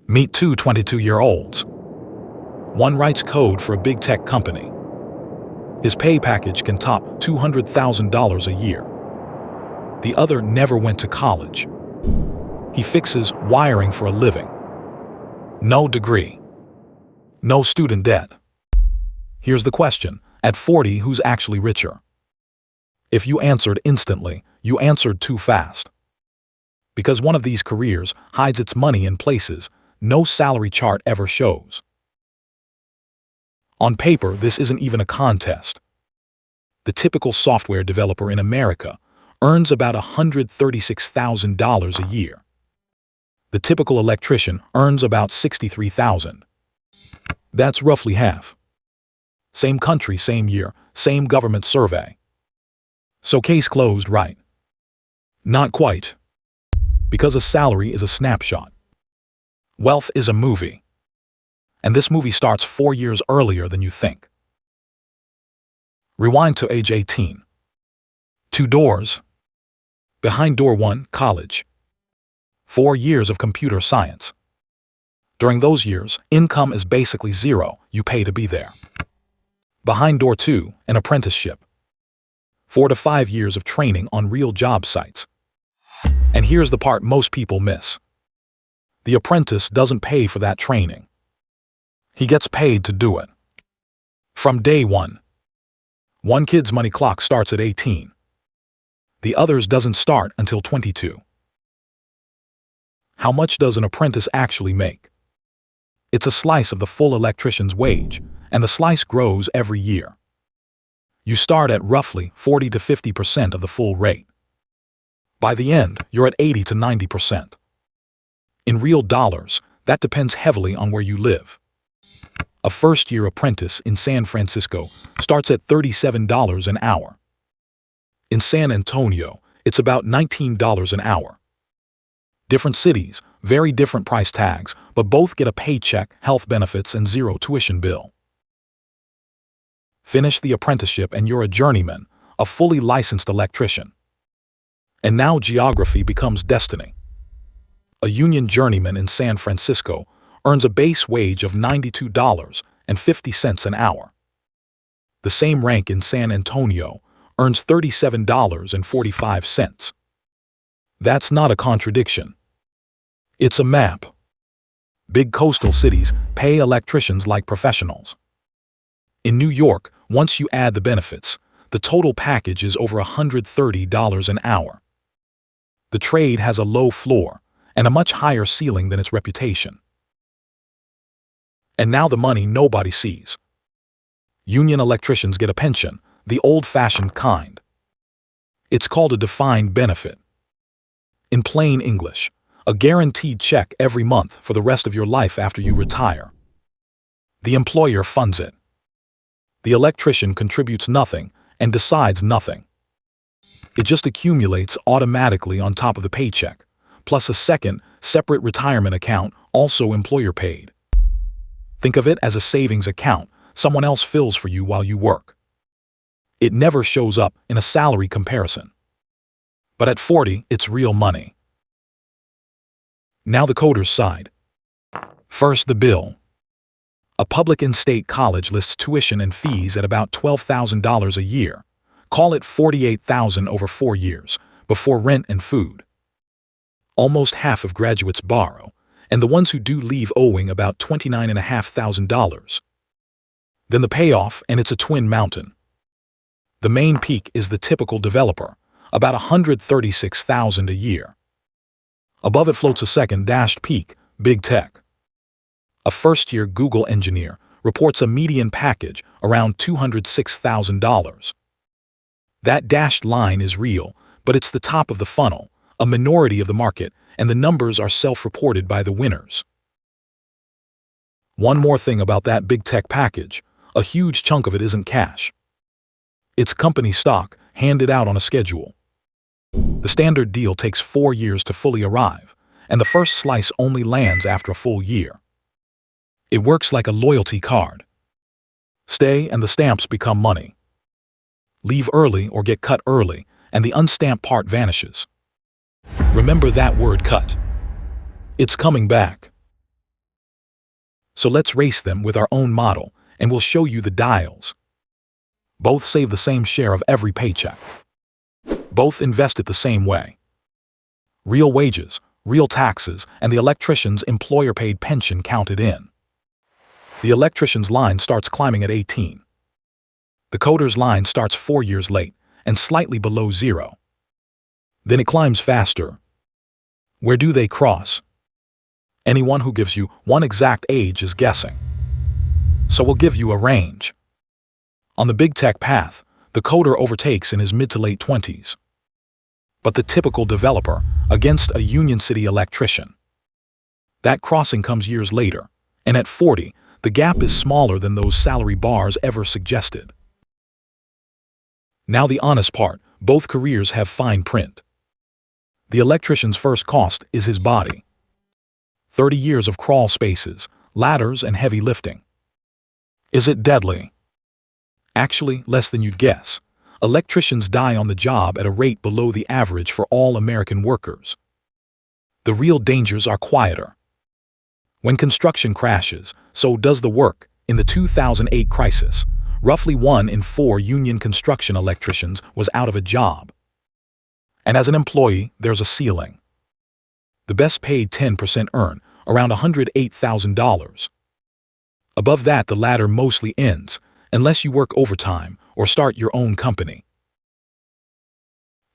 Meet two 22-year-olds. One writes code for a big tech company. His pay package can top $200,000 a year. The other never went to college. He fixes wiring for a living. No degree. No student debt. Here's the question: at 40, who's actually richer? If you answered instantly, you answered too fast. Because one of these careers hides its money in places no salary chart ever shows. On paper, this isn't even a contest. The typical software developer in America earns about $136,000 a year. The typical electrician earns about $63,000. That's roughly half. Same country, same year, same government survey. So case closed, right? Not quite. Because a salary is a snapshot. Wealth is a movie. And this movie starts 4 years earlier than you think. Rewind to age 18. 2 doors. Behind door 1, college. 4 years of computer science. During those years, income is basically zero. You pay to be there. Behind door 2, an apprenticeship. 4 to 5 years of training on real job sites. And here's the part most people miss. The apprentice doesn't pay for that training. He gets paid to do it. From day one. One kid's money clock starts at 18. The other's doesn't start until 22. How much does an apprentice actually make? It's a slice of the full electrician's wage, and the slice grows every year. You start at roughly 40 to 50% of the full rate. By the end, you're at 80 to 90%. In real dollars, that depends heavily on where you live. A first-year apprentice in San Francisco starts at $37 an hour. In San Antonio, it's about $19 an hour. Different cities, very different price tags, but both get a paycheck, health benefits, and zero tuition bill. Finish the apprenticeship and you're a journeyman, a fully licensed electrician. And now geography becomes destiny. A union journeyman in San Francisco earns a base wage of $92.50 an hour. The same rank in San Antonio earns $37.45. That's not a contradiction. It's a map. Big coastal cities pay electricians like professionals. In New York, once you add the benefits, the total package is over $130 an hour. The trade has a low floor and a much higher ceiling than its reputation. And now the money nobody sees. Union electricians get a pension, the old-fashioned kind. It's called a defined benefit. In plain English, a guaranteed check every month for the rest of your life after you retire. The employer funds it. The electrician contributes nothing and decides nothing. It just accumulates automatically on top of the paycheck, plus a second, separate retirement account, also employer paid. Think of it as a savings account someone else fills for you while you work. It never shows up in a salary comparison. But at 40, it's real money. Now the coder's side. First, the bill. A public in-state college lists tuition and fees at about $12,000 a year. Call it $48,000 over 4 years, before rent and food. Almost half of graduates borrow, and the ones who do leave owing about $29,500. Then the payoff, and it's a twin mountain. The main peak is the typical developer, about $136,000 a year. Above it floats a second dashed peak, big tech. A first-year Google engineer reports a median package around $206,000. That dashed line is real, but it's the top of the funnel, a minority of the market, and the numbers are self-reported by the winners. One more thing about that big tech package, a huge chunk of it isn't cash. It's company stock, handed out on a schedule. The standard deal takes 4 years to fully arrive, and the first slice only lands after a full year. It works like a loyalty card. Stay and the stamps become money. Leave early or get cut early, and the unstamped part vanishes. Remember that word cut. It's coming back. So let's race them with our own model, and we'll show you the dials. Both save the same share of every paycheck. Both invest it the same way. Real wages, real taxes, and the electrician's employer-paid pension counted in. The electrician's line starts climbing at 18. The coder's line starts 4 years late and slightly below 0. Then it climbs faster. Where do they cross? Anyone who gives you one exact age is guessing. So we'll give you a range. On the big tech path, the coder overtakes in his mid to late 20s. But the typical developer against a Union City electrician. That crossing comes years later, and at 40, the gap is smaller than those salary bars ever suggested. Now the honest part, both careers have fine print. The electrician's first cost is his body. 30 years of crawl spaces, ladders, and heavy lifting. Is it deadly? Actually, less than you'd guess. Electricians die on the job at a rate below the average for all American workers. The real dangers are quieter. When construction crashes, so does the work. In the 2008 crisis, roughly 1 in 4 union construction electricians was out of a job. And as an employee, there's a ceiling. The best paid 10% earn around $108,000. Above that, the ladder mostly ends, unless you work overtime or start your own company.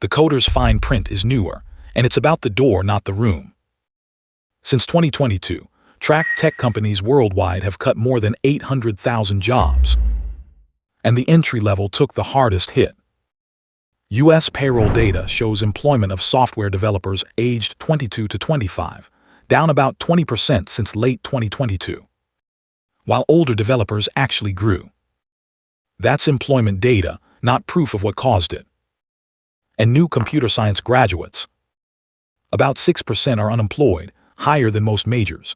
The coder's fine print is newer, and it's about the door, not the room. Since 2022, tech companies worldwide have cut more than 800,000 jobs. And the entry level took the hardest hit. U.S. payroll data shows employment of software developers aged 22 to 25, down about 20% since late 2022, while older developers actually grew. That's employment data, not proof of what caused it. And new computer science graduates, about 6% are unemployed, higher than most majors.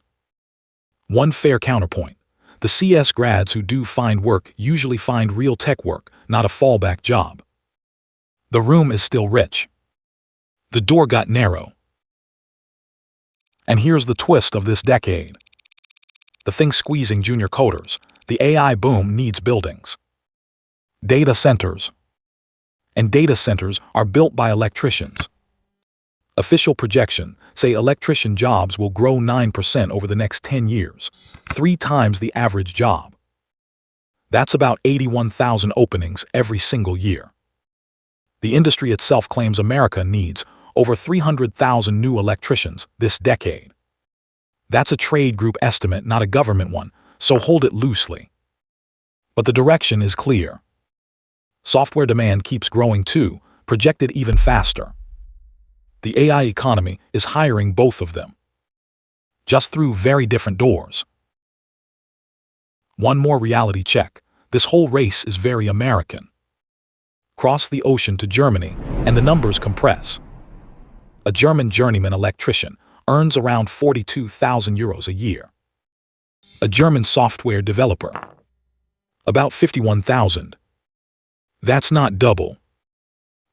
One fair counterpoint, the CS grads who do find work usually find real tech work, not a fallback job. The room is still rich. The door got narrow. And here's the twist of this decade. The thing squeezing junior coders, the AI boom, needs buildings. Data centers. And data centers are built by electricians. Official projections say electrician jobs will grow 9% over the next 10 years, 3 times the average job. That's about 81,000 openings every single year. The industry itself claims America needs over 300,000 new electricians this decade. That's a trade group estimate, not a government one, so hold it loosely. But the direction is clear. Software demand keeps growing too, projected even faster. The AI economy is hiring both of them, just through very different doors. One more reality check. This whole race is very American. Cross the ocean to Germany, and the numbers compress. A German journeyman electrician earns around 42,000 euros a year. A German software developer, about 51,000. That's not double.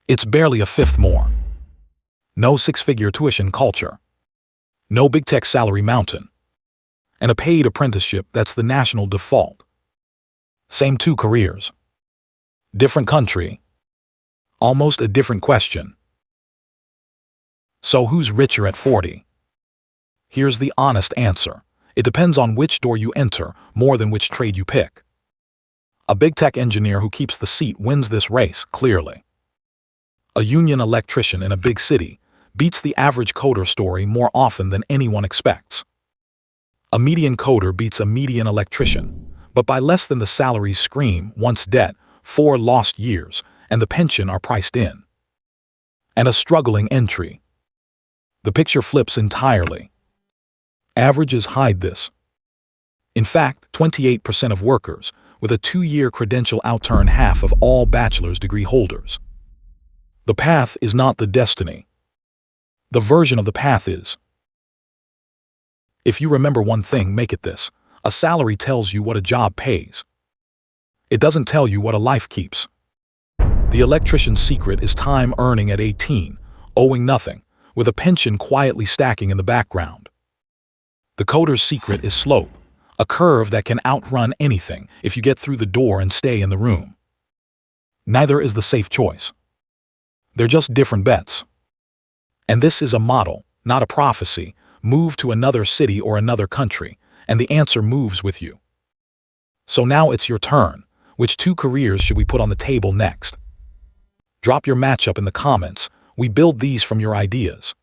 It's barely a fifth more. No 6-figure tuition culture. No big tech salary mountain. And a paid apprenticeship that's the national default. Same 2 careers. Different country. Almost a different question. So who's richer at 40? Here's the honest answer. It depends on which door you enter more than which trade you pick. A big tech engineer who keeps the seat wins this race, clearly. A union electrician in a big city beats the average coder story more often than anyone expects. A median coder beats a median electrician, but by less than the salaries scream, once debt, 4 lost years, and the pension are priced in. And a struggling entry. The picture flips entirely. Averages hide this. In fact, 28% of workers with a 2-year credential outturn half of all bachelor's degree holders. The path is not the destiny. The version of the path is. If you remember one thing, make it this. A salary tells you what a job pays. It doesn't tell you what a life keeps. The electrician's secret is time earning at 18, owing nothing, with a pension quietly stacking in the background. The coder's secret is slope, A curve that can outrun anything if you get through the door and stay in the room. Neither is the safe choice. They're just different bets. And this is a model, not a prophecy. Move to another city or another country, and the answer moves with you. So now it's your turn. Which two careers should we put on the table next? Drop your matchup in the comments. We build these from your ideas.